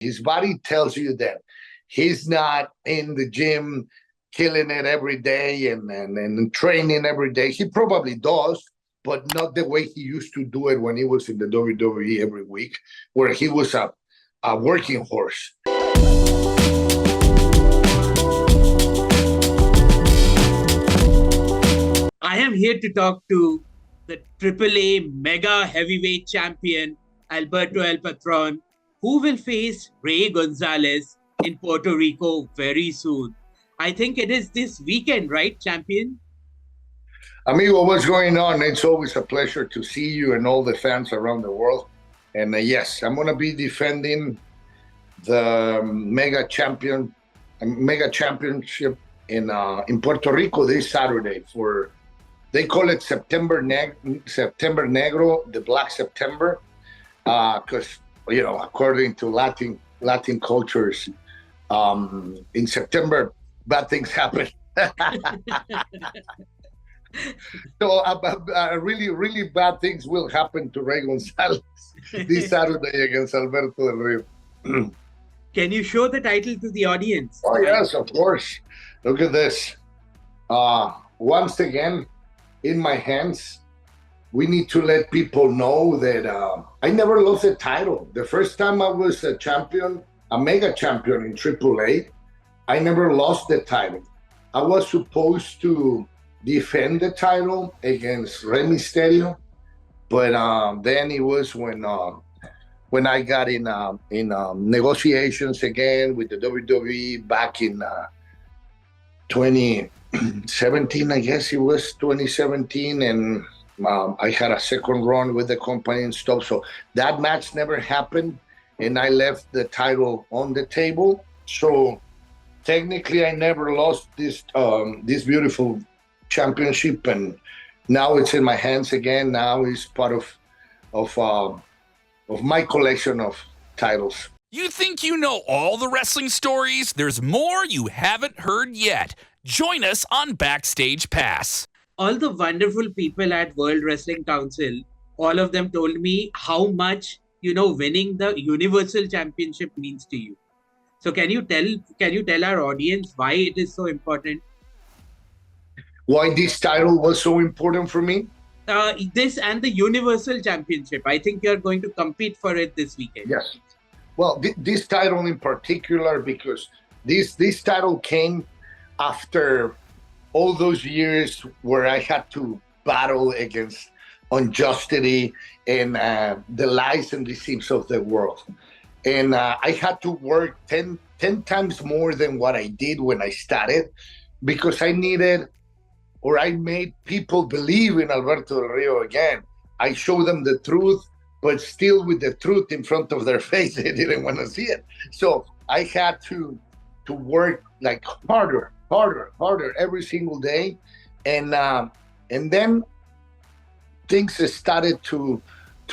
His body tells you that he's not in the gym killing it every day and training every day. He probably does, but not the way he used to do it when he was in the WWE every week, where he was a working horse. I am here to talk to the AAA mega heavyweight champion, Alberto El Patron, who will face Gonzalez in Puerto Rico very soon. I think it is this weekend, right, champion? Amigo, what's going on? It's always a pleasure to see you and all the fans around the world. And yes, I'm going to be defending the mega championship in Puerto Rico this Saturday for, they call it Septiembre Negro, the Black September, because according to Latin cultures, in September bad things happen. So really bad things will happen to Gonzalez this Saturday against Alberto Del Rio. Can you show the title to the audience? Oh, yes, of course. Look at this. Once again, in my hands, we need to let people know that I never lost a title. The first time I was a champion, a mega champion in AAA, I never lost the title. I was supposed to defend the title against Rey Mysterio, but then it was when I got in negotiations again with the WWE back in 2017, I guess it was 2017, and I had a second run with the company and stuff. So that match never happened, and I left the title on the table. So technically, I never lost this beautiful championship, and now it's in my hands again. Now it's part of my collection of titles. You think you know all the wrestling stories? There's more you haven't heard yet. Join us on Backstage Pass. All the wonderful people at World Wrestling Council, all of them told me how much, winning the Universal Championship means to you. So can you tell our audience why it is so important? Why this title was so important for me? This and the Universal Championship. I think you're going to compete for it this weekend. Yes. Well, this title in particular, because this title came after all those years where I had to battle against injustice and the lies and deceits of the world. And I had to work 10 times more than what I did when I started, because I made people believe in Alberto Del Rio again. I showed them the truth, but still with the truth in front of their face, they didn't want to see it. So I had to work like harder every single day. And then things started to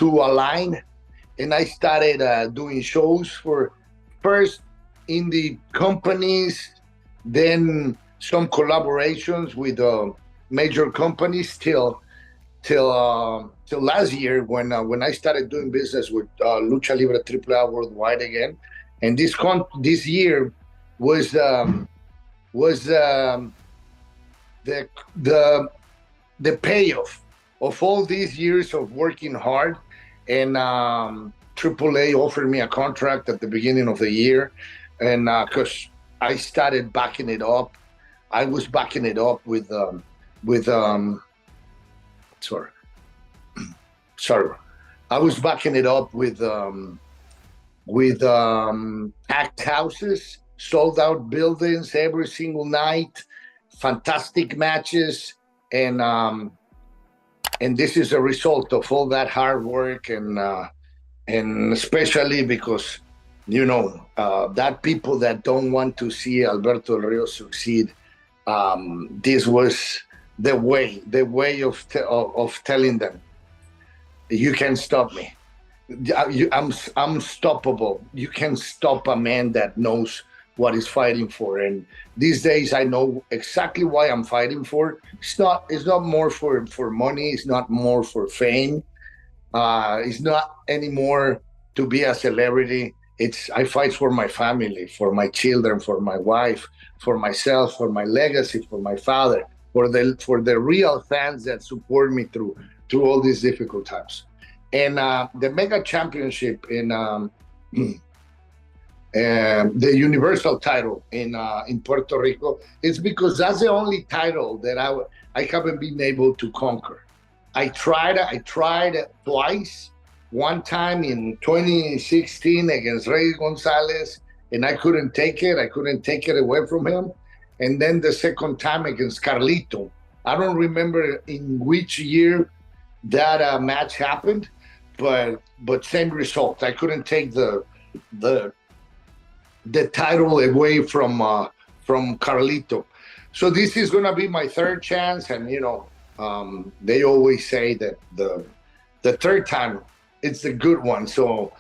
align, and I started doing shows for first indie companies, then some collaborations with major companies till last year when I started doing business with Lucha Libre AAA Worldwide again, and this year was the payoff of all these years of working hard. And AAA offered me a contract at the beginning of the year, and because I started backing it up. I was backing it up with I was backing it up with packed houses, sold out buildings every single night, fantastic matches, and this is a result of all that hard work, and especially because that people that don't want to see Alberto Del Rio succeed. This was the way of telling them, you can't stop me. I'm unstoppable. You can't stop a man that knows what he's fighting for. And these days, I know exactly why I'm fighting for. It's not more for money. It's not more for fame. It's not anymore to be a celebrity. I fight for my family, for my children, for my wife, for myself, for my legacy, for my father, for the real fans that support me through all these difficult times. And the Mega Championship in the Universal title in Puerto Rico, it's because that's the only title that I haven't been able to conquer. I tried twice. One time in 2016 against Gonzalez, and I couldn't take it. I couldn't take it away from him. And then the second time against Carlito. I don't remember in which year that match happened, but same result. I couldn't take the title away from Carlito. So this is gonna be my third chance, and they always say that the third time it's a good one. So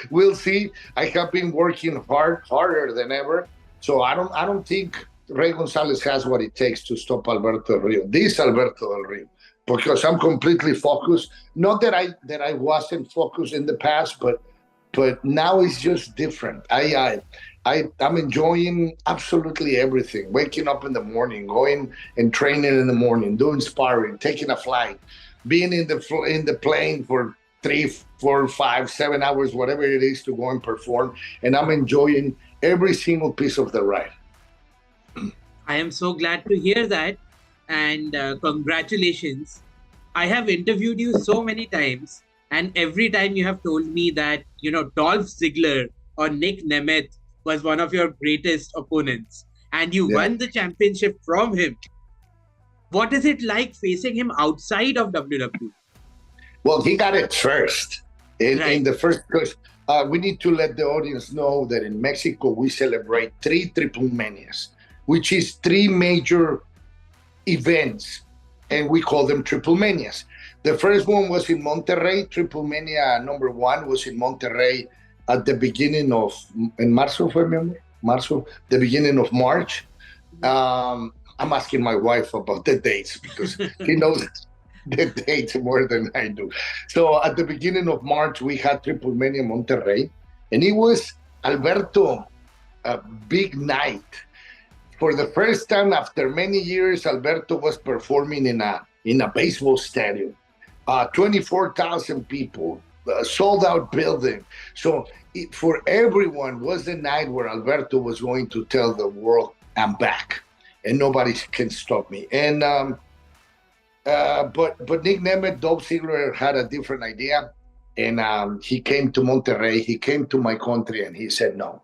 we'll see. I have been working harder than ever. So I don't think Ray Gonzalez has what it takes to stop Alberto Del Rio. This Alberto Del Rio, because I'm completely focused. Not that I wasn't focused in the past, but now it's just different. I'm enjoying absolutely everything. Waking up in the morning, going and training in the morning, doing sparring, taking a flight, being in the plane for 3, 4, 5, 7 hours, whatever it is, to go and perform. And I'm enjoying every single piece of the ride. I am so glad to hear that. And congratulations. I have interviewed you so many times. And every time you have told me that, Dolph Ziggler or Nic Nemeth was one of your greatest opponents. And you won the championship from him. What is it like facing him outside of WWE? Well, he got it first. In the first, because we need to let the audience know that in Mexico, we celebrate 3 Triple Manias, which is 3 major events, and we call them Triple Manias. The first one was in Monterrey. Triple Mania number 1 was in Monterrey at the beginning of, the beginning of March. I'm asking my wife about the dates because he knows the dates more than I do. So at the beginning of March, we had Triple Mania Monterrey, and it was Alberto, a big night. For the first time after many years, Alberto was performing in a baseball stadium, 24,000 people, sold out building. So for everyone was the night where Alberto was going to tell the world, I'm back. And nobody can stop me. And but Nic Nemeth, Dolph Ziggler had a different idea, and he came to Monterrey. He came to my country, and he said, "No,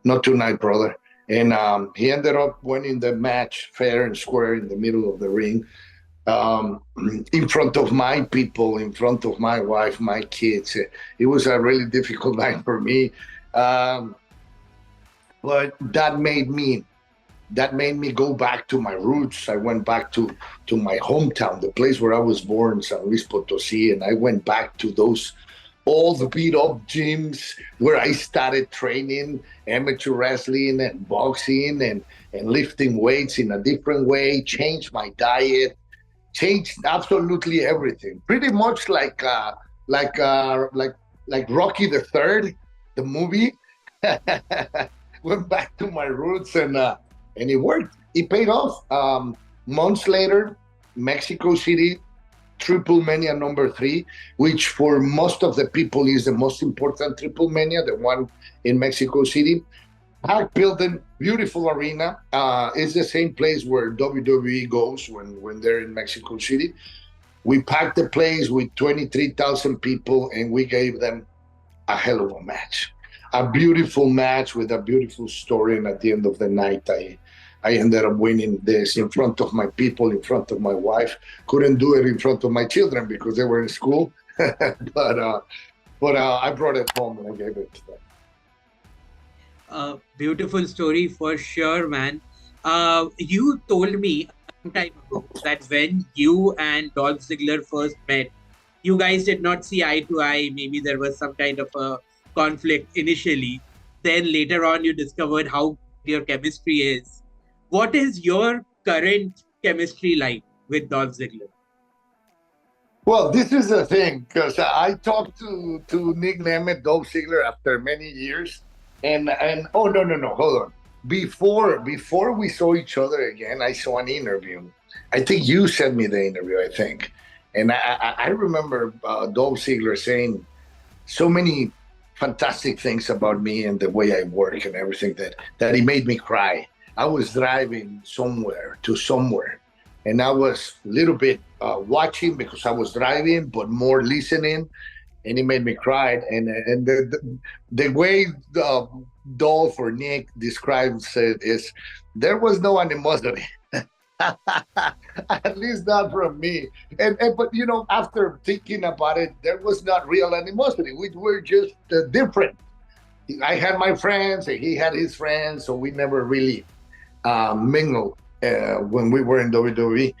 not tonight, brother." And he ended up winning the match fair and square in the middle of the ring, in front of my people, in front of my wife, my kids. It was a really difficult night for me, but that made me go back to my roots. I went back to my hometown, the place where I was born, San Luis Potosí, and I went back to all the beat-up gyms where I started training amateur wrestling and boxing and lifting weights in a different way, changed my diet, changed absolutely everything. Pretty much like Rocky the Third, the movie. Went back to my roots and it worked. It paid off. Months later, Mexico City, Triple Mania number 3, which for most of the people is the most important Triple Mania, the one in Mexico City. Packed building, beautiful arena. It's the same place where WWE goes when they're in Mexico City. We packed the place with 23,000 people, and we gave them a hell of a match. A beautiful match with a beautiful story, and at the end of the night, I ended up winning this in front of my people, in front of my wife. Couldn't do it in front of my children because they were in school, but I brought it home and I gave it to them. Beautiful story for sure, man. You told me some time ago that when you and Dolph Ziggler first met, you guys did not see eye to eye. Maybe there was some kind of a conflict initially. Then later on, you discovered how your chemistry is. What is your current chemistry like with Dolph Ziggler? Well, this is the thing because I talked to Nic Nemeth, Dolph Ziggler, after many years, and oh no, hold on. Before we saw each other again, I saw an interview. I think you sent me the interview. I think, and I remember Dolph Ziggler saying so many fantastic things about me and the way I work and everything that he made me cry. I was driving somewhere, and I was a little bit watching because I was driving, but more listening, and it made me cry. And the way Dolph or Nick describes it is there was no animosity. At least not from me. And but after thinking about it, there was not real animosity. We were just different. I had my friends, and he had his friends, so we never really mingled when we were in WWE.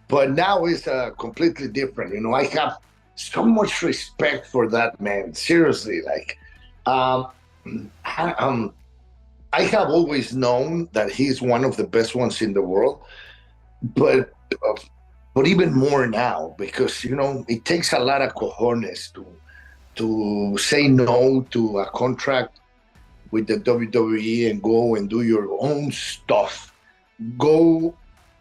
But now it's completely different. I have so much respect for that man. Seriously, like I, I have always known that he's one of the best ones in the world, but even more now because it takes a lot of cojones to say no to a contract with the WWE and go and do your own stuff. Go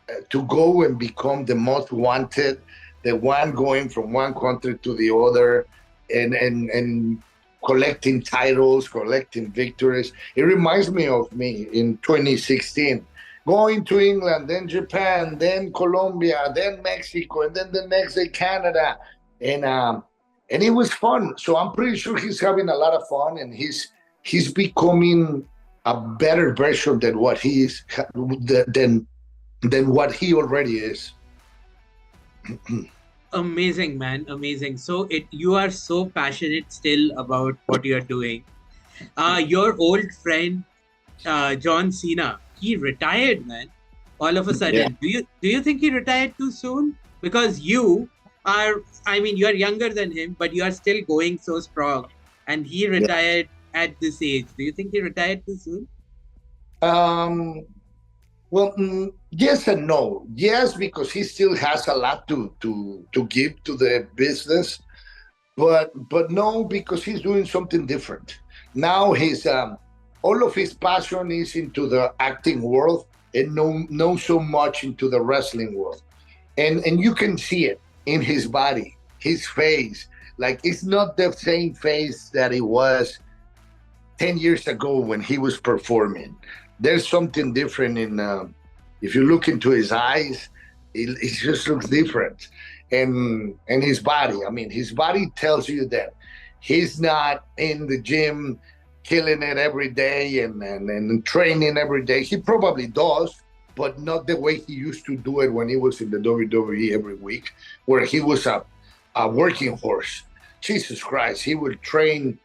and become the most wanted, the one going from one country to the other, and collecting titles, collecting victories. It reminds me of me in 2016, going to England, then Japan, then Colombia, then Mexico, and then the next day Canada, and it was fun. So I'm pretty sure he's having a lot of fun, and he's becoming a better version than what he is than what he already is. Amazing, man. Amazing. So you are so passionate still about what you're doing. Your old friend, John Cena, he retired, man. All of a sudden. Yeah. Do you think he retired too soon? Because you are younger than him, but you are still going so strong. And he retired at this age. Do you think he retired too soon? Well, yes and no. Yes, because he still has a lot to give to the business, but no, because he's doing something different. Now he's all of his passion is into the acting world and no so much into the wrestling world, and you can see it in his body, his face. Like it's not the same face that it was 10 years ago when he was performing. There's something different if you look into his eyes, it just looks different. And his body, his body tells you that he's not in the gym killing it every day and training every day. He probably does, but not the way he used to do it when he was in the WWE every week, where he was a working horse. Jesus Christ, he would train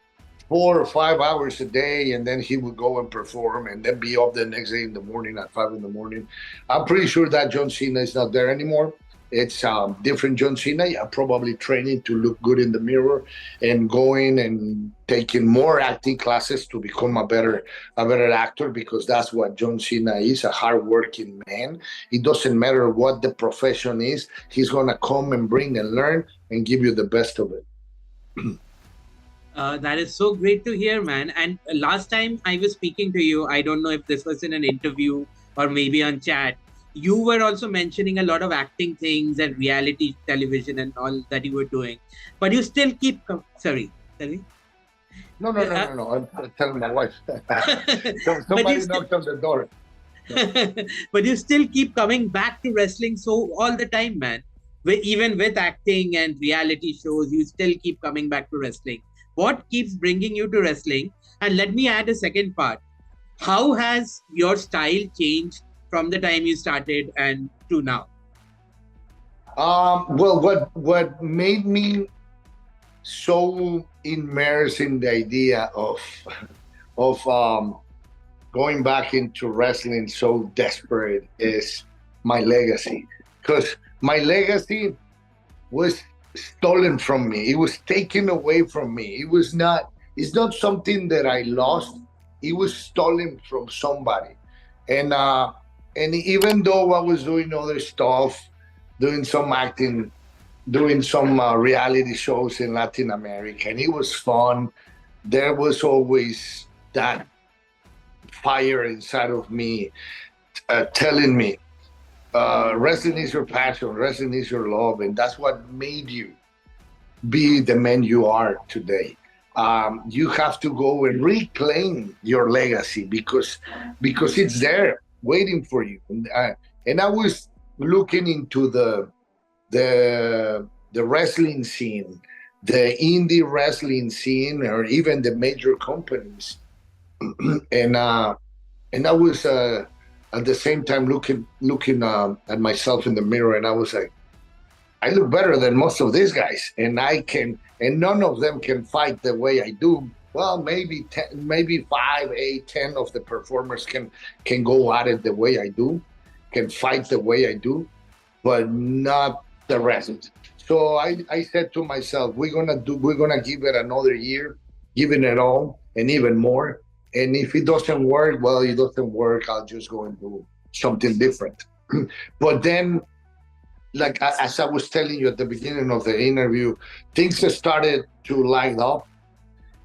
4 or 5 hours a day, and then he would go and perform and then be up the next day in the morning at 5 in the morning. I'm pretty sure that John Cena is not there anymore. It's different John Cena. Probably training to look good in the mirror and going and taking more acting classes to become a better actor, because that's what John Cena is, a hardworking man. It doesn't matter what the profession is. He's going to come and bring and learn and give you the best of it. That is so great to hear, man. And last time I was speaking to you, I don't know if this was in an interview or maybe on chat, you were also mentioning a lot of acting things and reality television and all that you were doing. But you still keep... Sorry, tell me. No. I'm telling my wife. Somebody knocked on the door. But you still keep coming back to wrestling so all the time, man. Even with acting and reality shows, you still keep coming back to wrestling. What keeps bringing you to wrestling? And let me add a second part. How has your style changed from the time you started and to now? Well, what made me so immersed in the idea of going back into wrestling so desperate is my legacy. Because my legacy was stolen from me. It was taken away from me. It's not something that I lost. It was stolen from somebody. And even though I was doing other stuff, doing some acting, doing some reality shows in Latin America, and it was fun. There was always that fire inside of me telling me, wrestling is your passion, wrestling is your love, and that's what made you be the man you are today. You have to go and reclaim your legacy because it's there waiting for you. And I was looking into the wrestling scene, the indie wrestling scene, or even the major companies, and I was at the same time looking at myself in the mirror, and I was like, I look better than most of these guys, and none of them can fight the way I do. Well, maybe 10, maybe 5, 8, 10 of the performers can go at it the way I do, can fight the way I do, but not the rest. So I said to myself, we're gonna give it another year, giving it all and even more. And if it doesn't work, well, it doesn't work. I'll just go and do something different. But then, like as I was telling you at the beginning of the interview, things started to light up.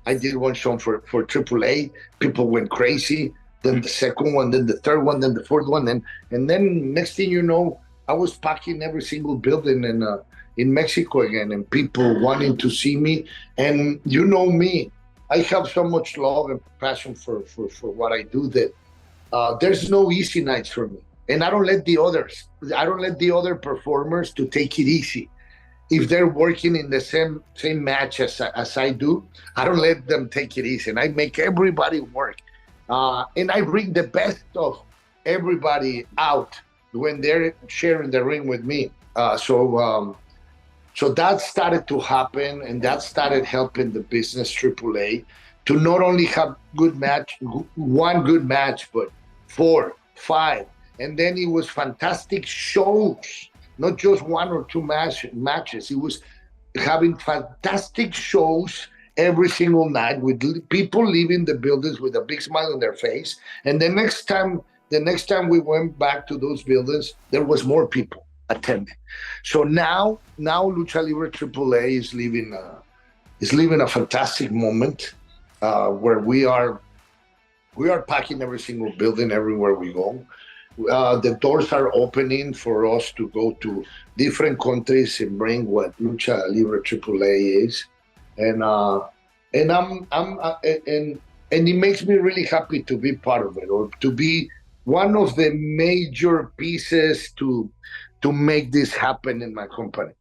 I did one show for AAA. People went crazy. Then the second one, then the third one, then the fourth one, and then next thing you know, I was packing every single building in Mexico again, and people wanting to see me. And you know me, I have so much love and passion for what I do that there's no easy nights for me. And I don't let the other performers to take it easy. If they're working in the same match as I do, I don't let them take it easy. And I make everybody work. And I bring the best of everybody out when they're sharing the ring with me. So that started to happen, and that started helping the business AAA to not only have one good match, but 4, 5. And then it was fantastic shows, not just 1 or 2 matches. It was having fantastic shows every single night with people leaving the buildings with a big smile on their face. And the next time we went back to those buildings, there was more people attending. So now Lucha Libre AAA is living a fantastic moment where we are packing every single building everywhere we go. The doors are opening for us to go to different countries and bring what Lucha Libre AAA is, and it makes me really happy to be part of it, or to be one of the major pieces to make this happen in my company.